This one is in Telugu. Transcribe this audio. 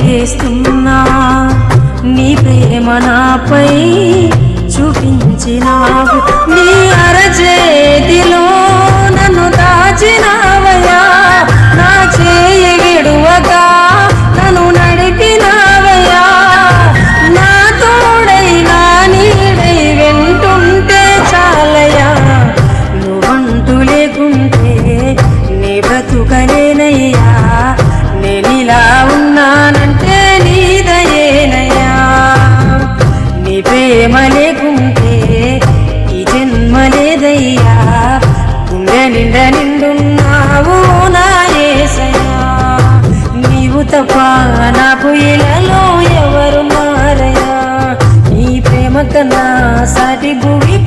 చేస్తున్నా నీ ప్రేమ నాపై చూపించినావు నీ అరచేతిలో నన్ను దాచినావయ్యా నా చేయి విడువగా నన్ను నడిపినావయ్యా నా తోడై నా నీడై వెంటుంటే చాలయ్యా నువ్వంటూ లేకుంటే నీ బ్రతుకలేనయ్యా నేనిలా ఉన్నానంటే నీ దయేనయ్యా నీ ప్రేమ లేకుంటే ఈ జన్మ లేదయ్యా గుండె నిండా నిండున్నావు నా యేసయ్యా నీవు తప్ప నాకు ఇలలో ఎవరున్నారయ్యా నీ ప్రేమ కన్నా సాటి భూమి